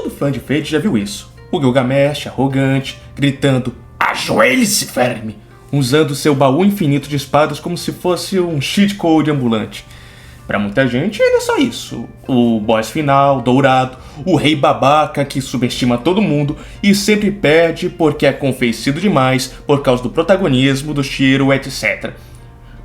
Todo fã de Fate já viu isso. O Gilgamesh, arrogante, gritando "Ajoelhe-se, verme!", usando seu baú infinito de espadas como se fosse um cheat code ambulante. Pra muita gente, ele é só isso. O boss final, dourado, o rei babaca que subestima todo mundo e sempre perde porque é confessido demais por causa do protagonismo, do tiro, etc.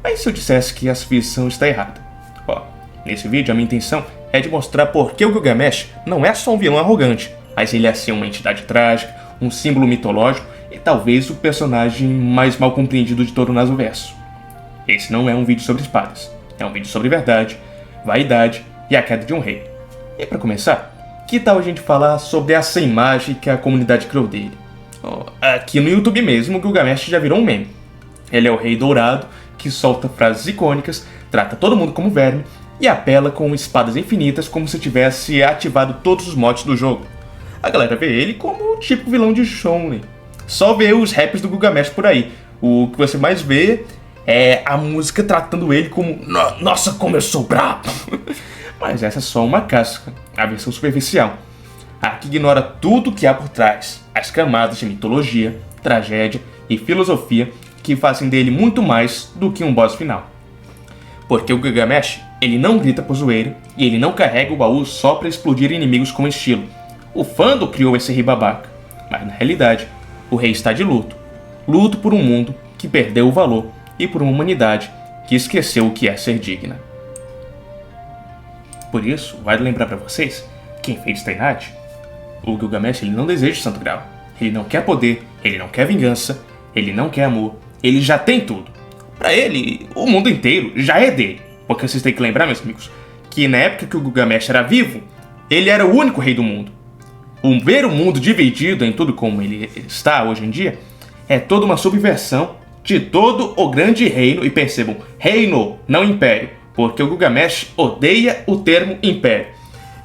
Mas se eu dissesse que essa visão está errada? Ó, nesse vídeo a minha intenção é de mostrar por que o Gilgamesh não é só um vilão arrogante, mas ele é sim uma entidade trágica, um símbolo mitológico e talvez o personagem mais mal compreendido de todo o Nasuverso. Esse não é um vídeo sobre espadas. É um vídeo sobre verdade, vaidade e a queda de um rei. E para começar, que tal a gente falar sobre essa imagem que a comunidade criou dele? Aqui no YouTube mesmo, o Gilgamesh já virou um meme. Ele é o rei dourado que solta frases icônicas, trata todo mundo como verme e apela com espadas infinitas como se tivesse ativado todos os mods do jogo. A galera vê ele como o típico vilão de Shonen. Só vê os raps do Gilgamesh por aí. O que você mais vê é a música tratando ele como "Nossa, como eu sou brabo!". Mas essa é só uma casca, a versão superficial. A que ignora tudo que há por trás, as camadas de mitologia, tragédia e filosofia que fazem dele muito mais do que um boss final. Porque o Gilgamesh, ele não grita por zoeira e ele não carrega o baú só para explodir inimigos com estilo. O fandom criou esse rei babaca, mas na realidade, o rei está de luto. Luto por um mundo que perdeu o valor e por uma humanidade que esqueceu o que é ser digna. Por isso, vale lembrar para vocês que em Fate Stay Night, o Gilgamesh ele não deseja o Santo Graal. Ele não quer poder, ele não quer vingança, ele não quer amor, ele já tem tudo. Para ele, o mundo inteiro já é dele. Porque vocês têm que lembrar, meus amigos, que na época que o Gilgamesh era vivo, ele era o único rei do mundo. Ver o mundo dividido em tudo como ele está hoje em dia é toda uma subversão de todo o grande reino, e percebam, reino, não império, porque o Gilgamesh odeia o termo império.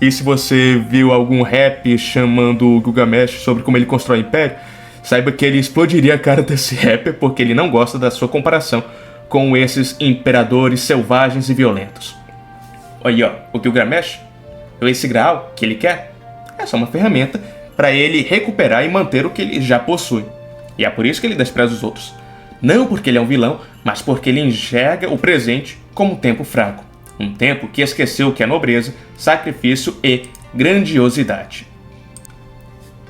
E se você viu algum rap chamando o Gilgamesh sobre como ele constrói império, saiba que ele explodiria a cara desse rapper porque ele não gosta da sua comparação com esses imperadores selvagens e violentos. Aí ó, o Gilgamesh, esse Graal que ele quer, é só uma ferramenta para ele recuperar e manter o que ele já possui. E é por isso que ele despreza os outros. Não porque ele é um vilão, mas porque ele enxerga o presente como um tempo fraco. Um tempo que esqueceu o que é nobreza, sacrifício e grandiosidade.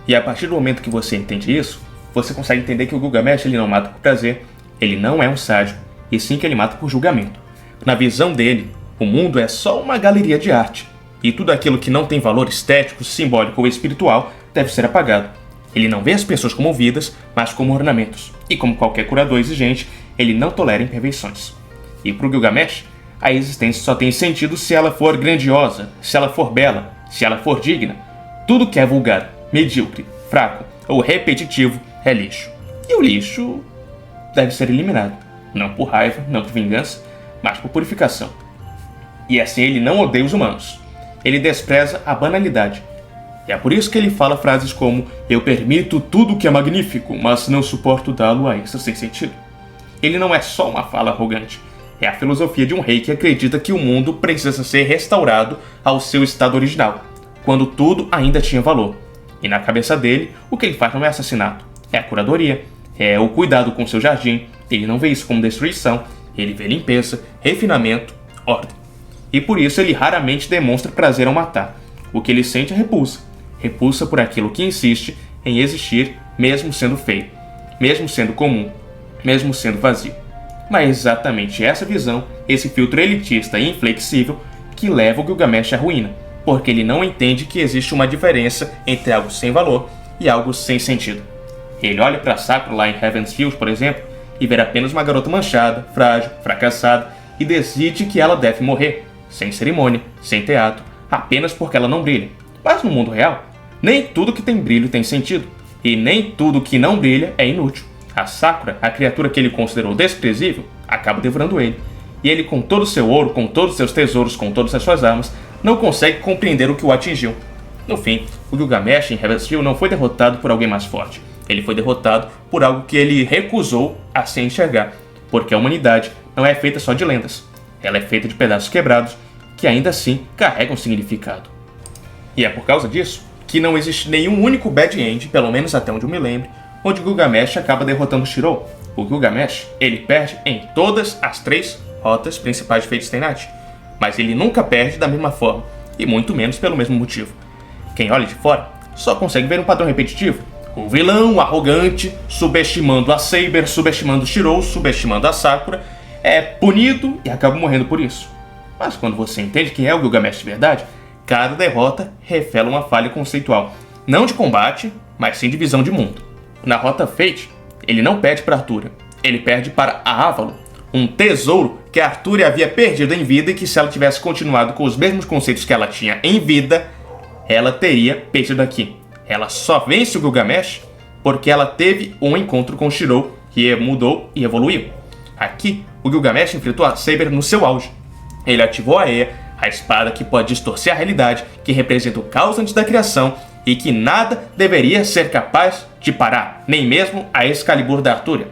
E a partir do momento que você entende isso, você consegue entender que o Gilgamesh ele não mata por prazer, ele não é um sádico, e sim que ele mata por julgamento. Na visão dele, o mundo é só uma galeria de arte, e tudo aquilo que não tem valor estético, simbólico ou espiritual deve ser apagado. Ele não vê as pessoas como vidas, mas como ornamentos. E como qualquer curador exigente, ele não tolera imperfeições. E para o Gilgamesh, a existência só tem sentido se ela for grandiosa, se ela for bela, se ela for digna. Tudo que é vulgar, medíocre, fraco ou repetitivo é lixo. E o lixo deve ser eliminado. Não por raiva, não por vingança, mas por purificação. E assim ele não odeia os humanos. Ele despreza a banalidade. E é por isso que ele fala frases como "Eu permito tudo que é magnífico, mas não suporto dá-lo a isso sem sentido". Ele não é só uma fala arrogante. É a filosofia de um rei que acredita que o mundo precisa ser restaurado ao seu estado original, quando tudo ainda tinha valor. E na cabeça dele, o que ele faz não é assassinato, é a curadoria, é o cuidado com seu jardim. Ele não vê isso como destruição, ele vê limpeza, refinamento, ordem. E por isso ele raramente demonstra prazer ao matar. O que ele sente é repulsa. Repulsa por aquilo que insiste em existir mesmo sendo feio, mesmo sendo comum, mesmo sendo vazio. Mas é exatamente essa visão, esse filtro elitista e inflexível que leva o Gilgamesh à ruína, porque ele não entende que existe uma diferença entre algo sem valor e algo sem sentido. Ele olha para Sakura lá em Heaven's Field, por exemplo, e vê apenas uma garota manchada, frágil, fracassada, e decide que ela deve morrer, sem cerimônia, sem teatro, apenas porque ela não brilha. Mas no mundo real, nem tudo que tem brilho tem sentido, e nem tudo que não brilha é inútil. A Sakura, a criatura que ele considerou desprezível, acaba devorando ele, e ele com todo o seu ouro, com todos os seus tesouros, com todas as suas armas, não consegue compreender o que o atingiu. No fim, o Gilgamesh em Heaven's Field não foi derrotado por alguém mais forte, ele foi derrotado por algo que ele recusou a se enxergar, porque a humanidade não é feita só de lendas, ela é feita de pedaços quebrados que ainda assim carregam significado. E é por causa disso que não existe nenhum único bad end, pelo menos até onde eu me lembre, onde Gilgamesh acaba derrotando Shirou. O Gilgamesh, ele perde em todas as 3 rotas principais de Fate Stay Night, mas ele nunca perde da mesma forma, e muito menos pelo mesmo motivo. Quem olha de fora só consegue ver um padrão repetitivo. O vilão arrogante, subestimando a Saber, subestimando Shirou, subestimando a Sakura, é punido e acaba morrendo por isso. Mas quando você entende quem é o Gilgamesh de verdade, cada derrota revela uma falha conceitual, não de combate, mas sim de visão de mundo. Na rota Fate, ele não perde para Arthur, ele perde para a Avalon, um tesouro que a Arthur havia perdido em vida e que, se ela tivesse continuado com os mesmos conceitos que ela tinha em vida, ela teria perdido aqui. Ela só vence o Gilgamesh porque ela teve um encontro com Shirou que mudou e evoluiu. Aqui, o Gilgamesh enfrentou a Saber no seu auge. Ele ativou a Ea, a espada que pode distorcer a realidade, que representa o caos antes da criação e que nada deveria ser capaz de parar, nem mesmo a Excalibur da Artúria.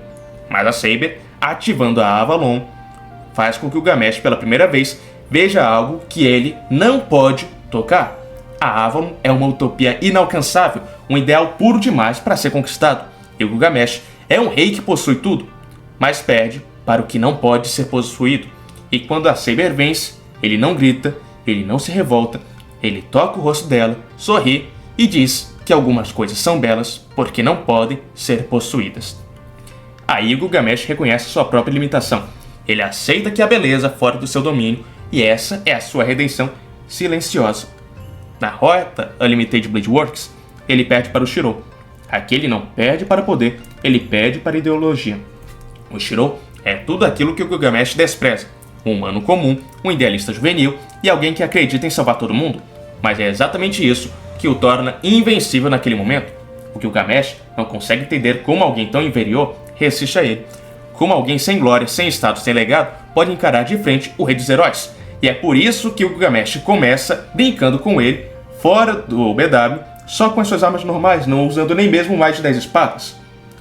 Mas a Saber, ativando a Avalon, faz com que o Gilgamesh pela primeira vez veja algo que ele não pode tocar. A Avalon é uma utopia inalcançável, um ideal puro demais para ser conquistado. E o Gilgamesh é um rei que possui tudo, mas perde para o que não pode ser possuído. E quando a Saber vence, ele não grita, ele não se revolta, ele toca o rosto dela, sorri e diz que algumas coisas são belas porque não podem ser possuídas. Aí o Gilgamesh reconhece sua própria limitação. Ele aceita que a beleza fora do seu domínio, e essa é a sua redenção silenciosa. Na rota Unlimited Blade Works, ele perde para o Shirou. Aqui ele não perde para poder, ele perde para ideologia. O Shirou é tudo aquilo que o Gilgamesh despreza. Um humano comum, um idealista juvenil e alguém que acredita em salvar todo mundo. Mas é exatamente isso que o torna invencível naquele momento. O Gilgamesh não consegue entender como alguém tão inferior resiste a ele. Como alguém sem glória, sem status, sem legado, pode encarar de frente o rei dos heróis. E é por isso que o Gilgamesh começa brincando com ele, fora do BW, só com as suas armas normais, não usando nem mesmo mais de 10 espadas.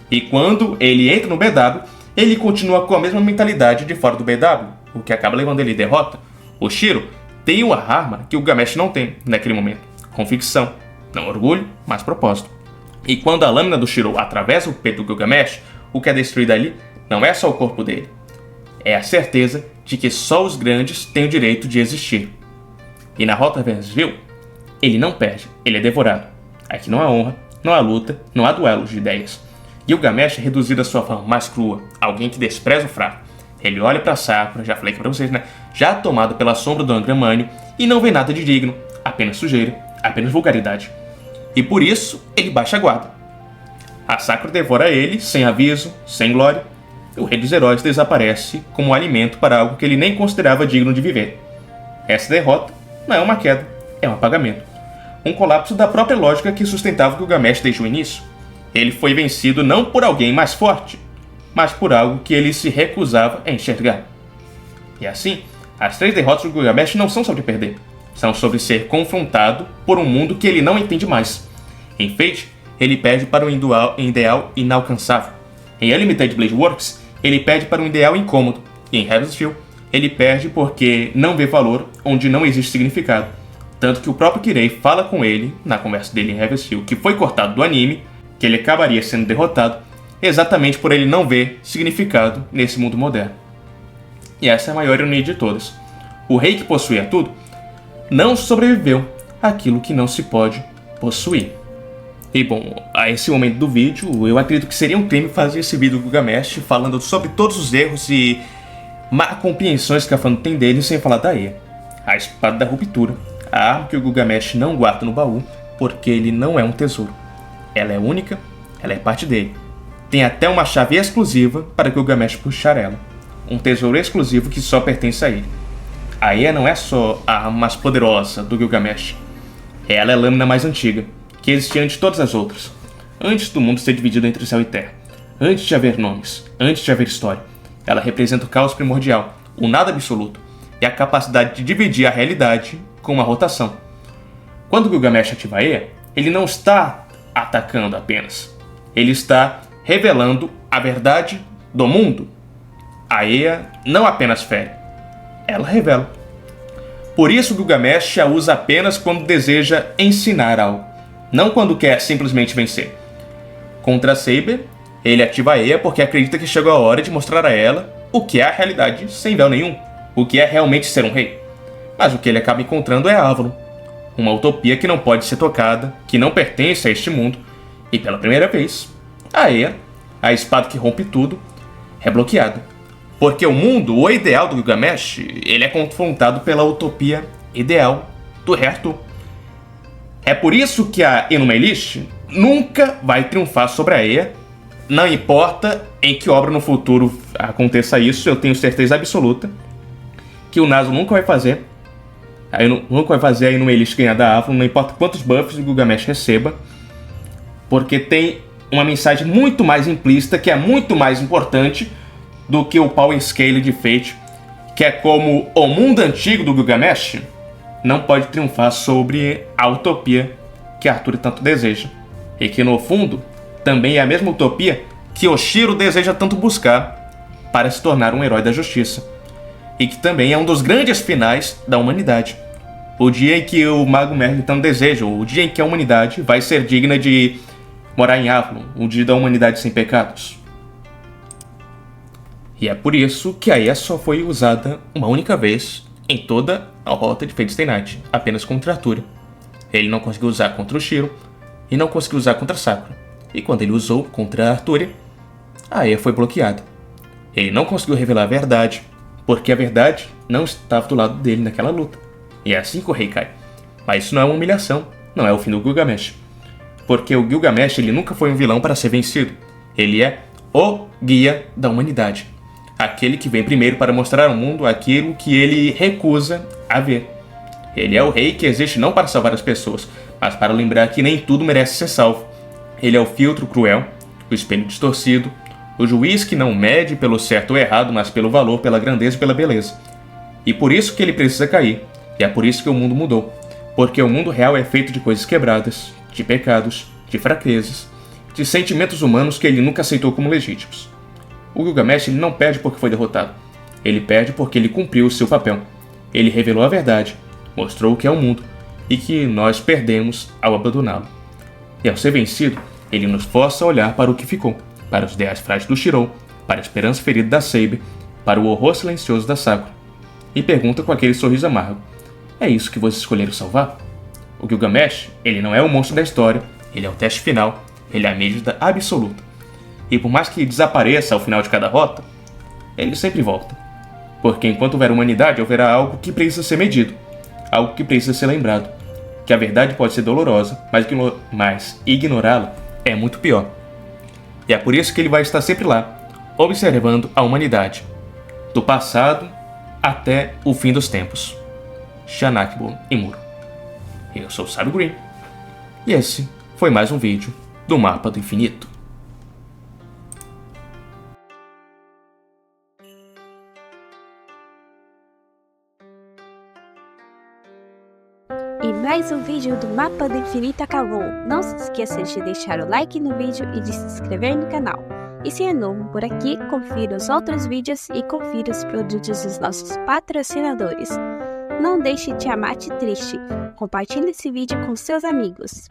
E quando ele entra no BW, ele continua com a mesma mentalidade de fora do BW, o que acaba levando ele à derrota. O Shiro tem uma arma que o Gilgamesh não tem naquele momento: convicção, não orgulho, mas propósito. E quando a lâmina do Shiro atravessa o peito do Gilgamesh, o que é destruído ali não é só o corpo dele, é a certeza de que só os grandes têm o direito de existir. E na rota Vencesville, ele não perde, ele é devorado. Aqui não há honra, não há luta, não há duelos de ideias. Gilgamesh é reduzido à sua forma mais crua, alguém que despreza o fraco. Ele olha para Sakura, já falei aqui pra vocês, né? Já tomado pela sombra do Angramânio e não vê nada de digno, apenas sujeira, apenas vulgaridade. E por isso, ele baixa a guarda. A Sakura devora ele, sem aviso, sem glória. O rei dos heróis desaparece como alimento para algo que ele nem considerava digno de viver. Essa derrota não é uma queda, é um apagamento. Um colapso da própria lógica que sustentava o Gilgamesh desde o início. Ele foi vencido não por alguém mais forte, mas por algo que ele se recusava a enxergar. E assim, as 3 derrotas do Gilgamesh não são sobre perder, são sobre ser confrontado por um mundo que ele não entende mais. Em Fate, ele perde para um ideal inalcançável. Em Unlimited Blade Works, ele perde para um ideal incômodo. E em Heavensfield, ele perde porque não vê valor onde não existe significado. Tanto que o próprio Kirei fala com ele, na conversa dele em Heavensfield, que foi cortado do anime, que ele acabaria sendo derrotado, exatamente por ele não ver significado nesse mundo moderno. E essa é a maior ironia de todas. O rei que possuía tudo não sobreviveu àquilo que não se pode possuir. E bom, a esse momento do vídeo, eu acredito que seria um crime fazer esse vídeo do Gilgamesh falando sobre todos os erros e má compreensões que a fã tem dele sem falar da Ea, a espada da ruptura, a arma que o Gilgamesh não guarda no baú porque ele não é um tesouro. Ela é única, ela é parte dele. Tem até uma chave exclusiva para que o Gilgamesh puxar ela. Um tesouro exclusivo que só pertence a ele. A Ea não é só a arma mais poderosa do Gilgamesh. Ela é a lâmina mais antiga, que existia antes de todas as outras. Antes do mundo ser dividido entre céu e terra. Antes de haver nomes. Antes de haver história. Ela representa o caos primordial, o nada absoluto, e a capacidade de dividir a realidade com uma rotação. Quando o Gilgamesh ativa a Ea, ele não está atacando apenas. Ele está revelando a verdade do mundo. A Ea não apenas fere, ela revela. Por isso Gilgamesh a usa apenas quando deseja ensinar algo. não quando quer simplesmente vencer. Contra Saber, ele ativa a Eia porque acredita que chegou a hora de mostrar a ela o que é a realidade sem véu nenhum, o que é realmente ser um rei. Mas o que ele acaba encontrando é Avalon, uma utopia que não pode ser tocada, que não pertence a este mundo, e pela primeira vez, a Eia, a espada que rompe tudo, é bloqueada. Porque o mundo, o ideal do Gilgamesh, ele é confrontado pela utopia ideal do Rei Arthur. É por isso que a Enuma Elish nunca vai triunfar sobre a Eia. Não importa em que obra no futuro aconteça isso, eu tenho certeza absoluta que o Nazgûl nunca vai fazer. Nunca vai fazer a Enuma Elish ganhar da Avalon, não importa quantos buffs o Gilgamesh receba, porque tem uma mensagem muito mais implícita, que é muito mais importante do que o Power Scale de Fate, que é como o mundo antigo do Gilgamesh não pode triunfar sobre a utopia que Arthur tanto deseja. E que no fundo também é a mesma utopia que Oshiro deseja tanto buscar para se tornar um herói da justiça. E que também é um dos grandes finais da humanidade. O dia em que o Mago Merlin tanto deseja, o dia em que a humanidade vai ser digna de morar em Avalon, o dia da humanidade sem pecados. E é por isso que a Eia só foi usada uma única vez em toda a rota de Fate Stay Night, apenas contra Arthur. Ele não conseguiu usar contra o Shiro e não conseguiu usar contra Sakura. E quando ele usou contra Arthur, a Eia foi bloqueada. Ele não conseguiu revelar a verdade, porque a verdade não estava do lado dele naquela luta. E é assim que o rei cai. Mas isso não é uma humilhação, não é o fim do Gilgamesh. Porque o Gilgamesh ele nunca foi um vilão para ser vencido. Ele é o guia da humanidade. Aquele que vem primeiro para mostrar ao mundo aquilo que ele recusa a ver. Ele é o rei que existe não para salvar as pessoas, mas para lembrar que nem tudo merece ser salvo. Ele é o filtro cruel, o espelho distorcido, o juiz que não mede pelo certo ou errado, mas pelo valor, pela grandeza e pela beleza. E por isso que ele precisa cair. E é por isso que o mundo mudou. Porque o mundo real é feito de coisas quebradas, de pecados, de fraquezas, de sentimentos humanos que ele nunca aceitou como legítimos. O Gilgamesh ele não perde porque foi derrotado. Ele perde porque ele cumpriu o seu papel. Ele revelou a verdade, mostrou o que é o mundo e que nós perdemos ao abandoná-lo. E ao ser vencido, ele nos força a olhar para o que ficou, para os ideais frágeis do Shirou, para a esperança ferida da Saber, para o horror silencioso da Sakura. E pergunta com aquele sorriso amargo: é isso que vocês escolheram salvar? O Gilgamesh, ele não é o monstro da história, ele é o teste final, ele é a medida absoluta. E por mais que desapareça ao final de cada rota, ele sempre volta. Porque enquanto houver humanidade, haverá algo que precisa ser medido, algo que precisa ser lembrado. Que a verdade pode ser dolorosa, mas ignorá-la é muito pior. E é por isso que ele vai estar sempre lá, observando a humanidade, do passado até o fim dos tempos. Shanakbo Imuro. Eu sou o Sábio Green, e esse foi mais um vídeo do Mapa do Infinito. E mais um vídeo do Mapa do Infinito acabou. Não se esqueça de deixar o like no vídeo e de se inscrever no canal. E se é novo por aqui, confira os outros vídeos e confira os produtos dos nossos patrocinadores. Não deixe Tiamat triste. Compartilhe esse vídeo com seus amigos.